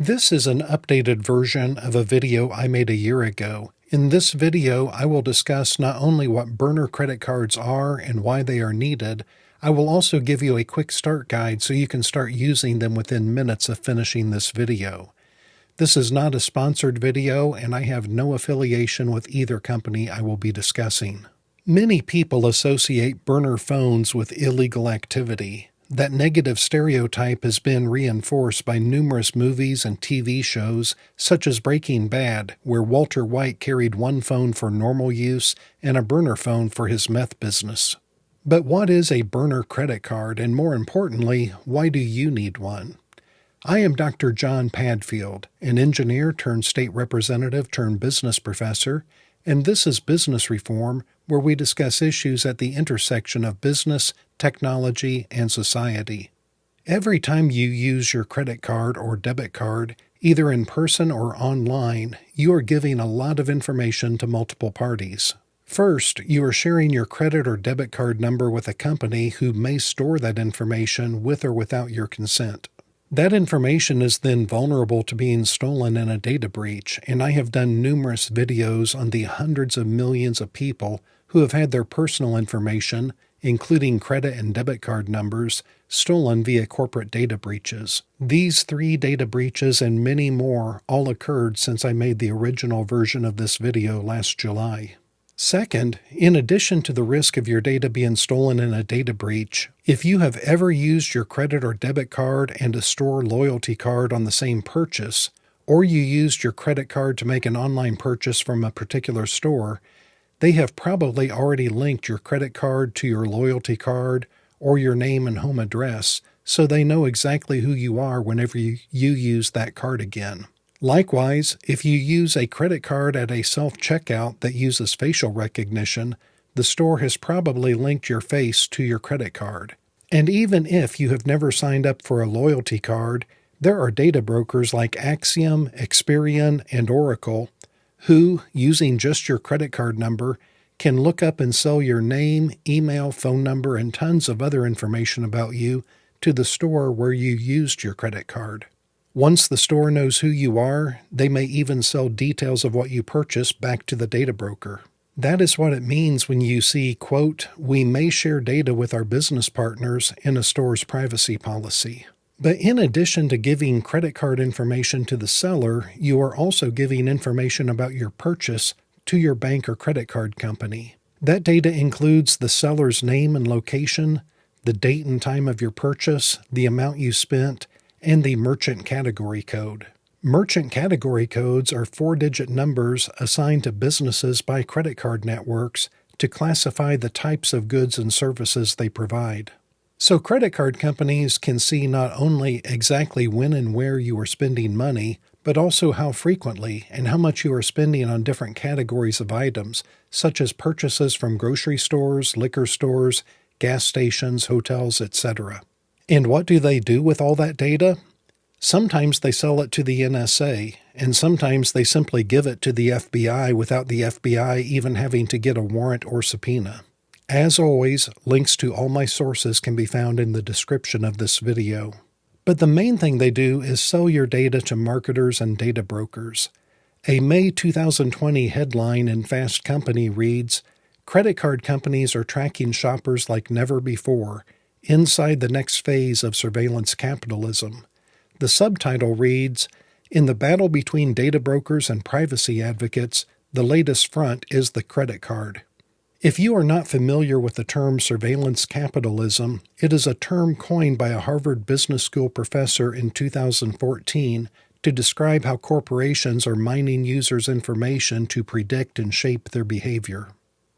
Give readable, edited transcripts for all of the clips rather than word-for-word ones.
This is an updated version of a video I made a year ago. In this video, I will discuss not only what burner credit cards are and why they are needed, I will also give you a quick start guide so you can start using them within minutes of finishing this video. This is not a sponsored video, and I have no affiliation with either company I will be discussing. Many people associate burner phones with illegal activity. That negative stereotype has been reinforced by numerous movies and TV shows, such as Breaking Bad, where Walter White carried one phone for normal use and a burner phone for his meth business. But what is a burner credit card, and more importantly, why do you need one? I am Dr. John Padfield, an engineer turned state representative turned business professor, and this is Business Reform, where we discuss issues at the intersection of business, technology, and society. Every time you use your credit card or debit card, either in person or online, you are giving a lot of information to multiple parties. First, you are sharing your credit or debit card number with a company who may store that information with or without your consent. That information is then vulnerable to being stolen in a data breach, and I have done numerous videos on the hundreds of millions of people who have had their personal information, including credit and debit card numbers, stolen via corporate data breaches. These 3 data breaches and many more all occurred since I made the original version of this video last July. Second, in addition to the risk of your data being stolen in a data breach, if you have ever used your credit or debit card and a store loyalty card on the same purchase, or you used your credit card to make an online purchase from a particular store, they have probably already linked your credit card to your loyalty card or your name and home address, so they know exactly who you are whenever you use that card again. Likewise, if you use a credit card at a self-checkout that uses facial recognition, the store has probably linked your face to your credit card. And even if you have never signed up for a loyalty card, there are data brokers like Axiom, Experian, and Oracle who, using just your credit card number, can look up and sell your name, email, phone number, and tons of other information about you to the store where you used your credit card. Once the store knows who you are, they may even sell details of what you purchased back to the data broker. That is what it means when you see, quote, "We may share data with our business partners" in a store's privacy policy. But in addition to giving credit card information to the seller, you are also giving information about your purchase to your bank or credit card company. That data includes the seller's name and location, the date and time of your purchase, the amount you spent, and the merchant category code. Merchant category codes are 4-digit numbers assigned to businesses by credit card networks to classify the types of goods and services they provide. So credit card companies can see not only exactly when and where you are spending money, but also how frequently and how much you are spending on different categories of items, such as purchases from grocery stores, liquor stores, gas stations, hotels, etc. And what do they do with all that data? Sometimes they sell it to the NSA, and sometimes they simply give it to the FBI without the FBI even having to get a warrant or subpoena. As always, links to all my sources can be found in the description of this video. But the main thing they do is sell your data to marketers and data brokers. A May 2020 headline in Fast Company reads, "Credit card companies are tracking shoppers like never before, inside the next phase of surveillance capitalism." The subtitle reads, "In the battle between data brokers and privacy advocates, the latest front is the credit card." If you are not familiar with the term surveillance capitalism, it is a term coined by a Harvard Business School professor in 2014 to describe how corporations are mining users' information to predict and shape their behavior.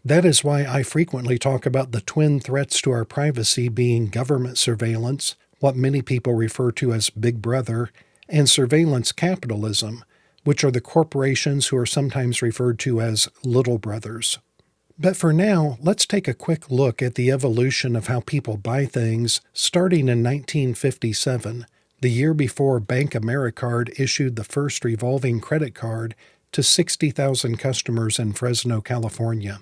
That is why I frequently talk about the twin threats to our privacy being government surveillance, what many people refer to as Big Brother, and surveillance capitalism, which are the corporations who are sometimes referred to as Little Brothers. But for now, let's take a quick look at the evolution of how people buy things, starting in 1957, the year before Bank Americard issued the first revolving credit card to 60,000 customers in Fresno, California.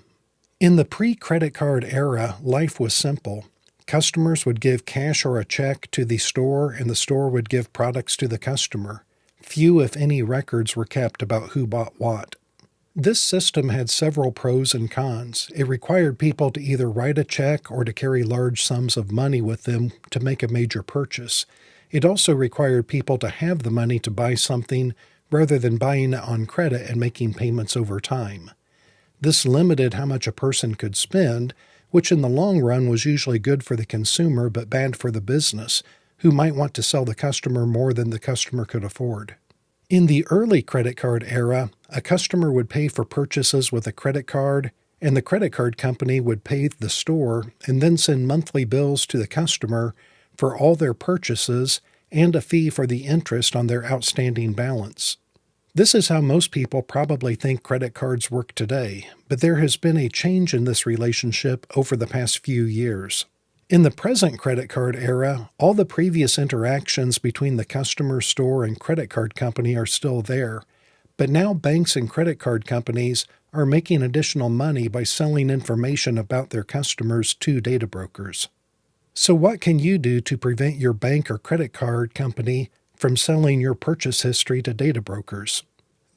In the pre-credit card era, life was simple. Customers would give cash or a check to the store, and the store would give products to the customer. Few, if any, records were kept about who bought what. This system had several pros and cons. It required people to either write a check or to carry large sums of money with them to make a major purchase. It also required people to have the money to buy something rather than buying it on credit and making payments over time. This limited how much a person could spend, which in the long run was usually good for the consumer but bad for the business, who might want to sell the customer more than the customer could afford. In the early credit card era, a customer would pay for purchases with a credit card, and the credit card company would pay the store and then send monthly bills to the customer for all their purchases and a fee for the interest on their outstanding balance. This is how most people probably think credit cards work today, but there has been a change in this relationship over the past few years. In the present credit card era, all the previous interactions between the customer, store, and credit card company are still there, but now banks and credit card companies are making additional money by selling information about their customers to data brokers. So what can you do to prevent your bank or credit card company from selling your purchase history to data brokers?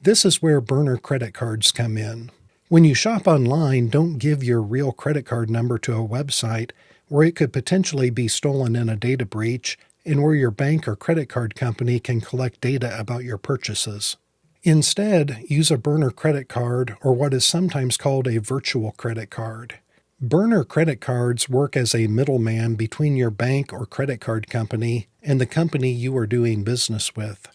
This is where burner credit cards come in. When you shop online, don't give your real credit card number to a website where it could potentially be stolen in a data breach and where your bank or credit card company can collect data about your purchases. Instead, use a burner credit card or what is sometimes called a virtual credit card. Burner credit cards work as a middleman between your bank or credit card company and the company you are doing business with.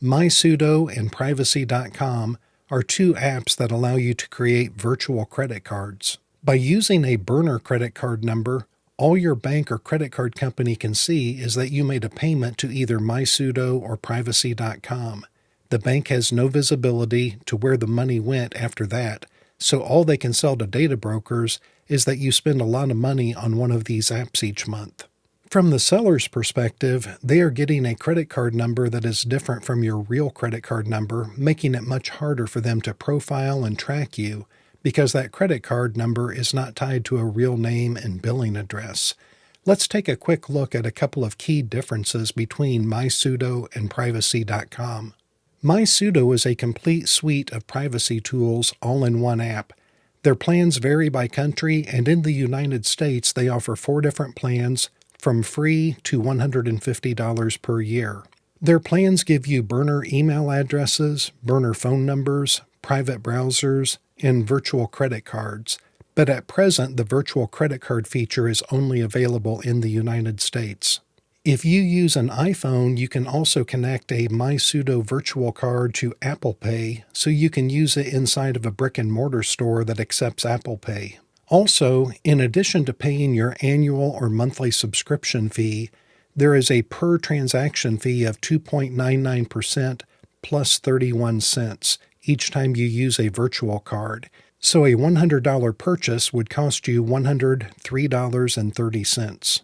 MySudo and Privacy.com are two apps that allow you to create virtual credit cards. By using a burner credit card number, all your bank or credit card company can see is that you made a payment to either MySudo or Privacy.com. The bank has no visibility to where the money went after that, so all they can sell to data brokers is that you spend a lot of money on one of these apps each month. From the seller's perspective, they are getting a credit card number that is different from your real credit card number, making it much harder for them to profile and track you, because that credit card number is not tied to a real name and billing address. Let's take a quick look at a couple of key differences between MySudo and Privacy.com. MySudo is a complete suite of privacy tools all in one app. Their plans vary by country, and in the United States they offer 4 different plans from free to $150 per year. Their plans give you burner email addresses, burner phone numbers, private browsers, and virtual credit cards, but at present the virtual credit card feature is only available in the United States. If you use an iPhone, you can also connect a MySudo virtual card to Apple Pay, so you can use it inside of a brick-and-mortar store that accepts Apple Pay. Also, in addition to paying your annual or monthly subscription fee, there is a per-transaction fee of 2.99% plus 31 cents each time you use a virtual card. So a $100 purchase would cost you $103.30.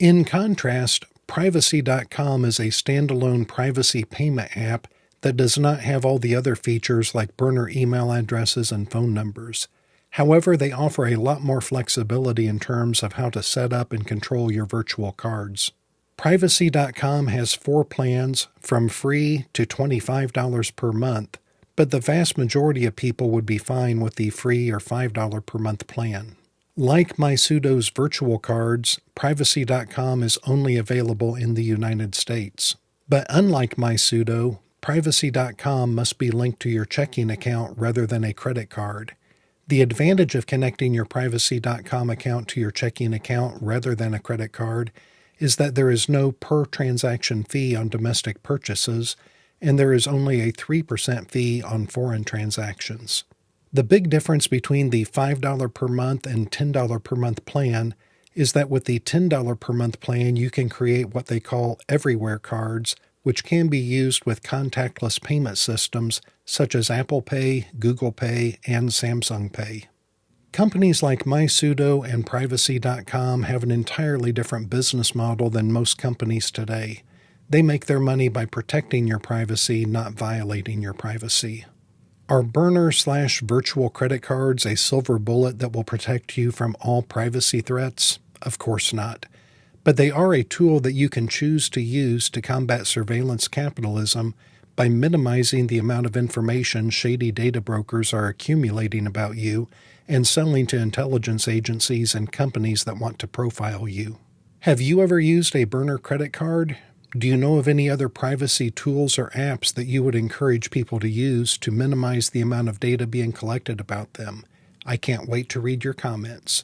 In contrast, Privacy.com is a standalone privacy payment app that does not have all the other features like burner email addresses and phone numbers. However, they offer a lot more flexibility in terms of how to set up and control your virtual cards. Privacy.com has 4 plans from free to $25 per month, but the vast majority of people would be fine with the free or $5 per month plan. Like MySudo's virtual cards, Privacy.com is only available in the United States. But unlike MySudo, Privacy.com must be linked to your checking account rather than a credit card. The advantage of connecting your Privacy.com account to your checking account rather than a credit card is that there is no per-transaction fee on domestic purchases, and there is only a 3% fee on foreign transactions. The big difference between the $5 per month and $10 per month plan is that with the $10 per month plan, you can create what they call everywhere cards, which can be used with contactless payment systems such as Apple Pay, Google Pay, and Samsung Pay. Companies like MySudo and Privacy.com have an entirely different business model than most companies today. They make their money by protecting your privacy, not violating your privacy. Are burner/virtual credit cards a silver bullet that will protect you from all privacy threats? Of course not. But they are a tool that you can choose to use to combat surveillance capitalism by minimizing the amount of information shady data brokers are accumulating about you and selling to intelligence agencies and companies that want to profile you. Have you ever used a burner credit card? Do you know of any other privacy tools or apps that you would encourage people to use to minimize the amount of data being collected about them? I can't wait to read your comments.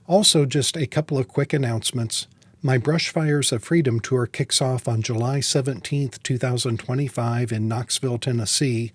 Also, just a couple of quick announcements. My Brushfires of Freedom tour kicks off on July 17th, 2025 in Knoxville, Tennessee,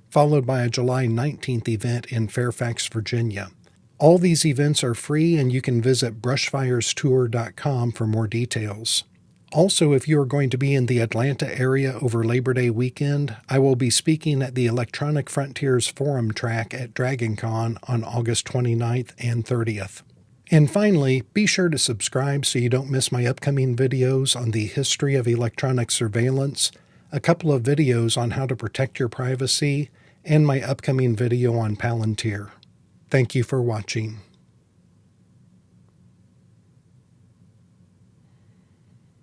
followed by a July 19th event in Fairfax, Virginia. All these events are free, and you can visit brushfirestour.com for more details. Also, if you are going to be in the Atlanta area over Labor Day weekend, I will be speaking at the Electronic Frontiers Forum track at DragonCon on August 29th and 30th. And finally, be sure to subscribe so you don't miss my upcoming videos on the history of electronic surveillance, a couple of videos on how to protect your privacy, and my upcoming video on Palantir. Thank you for watching.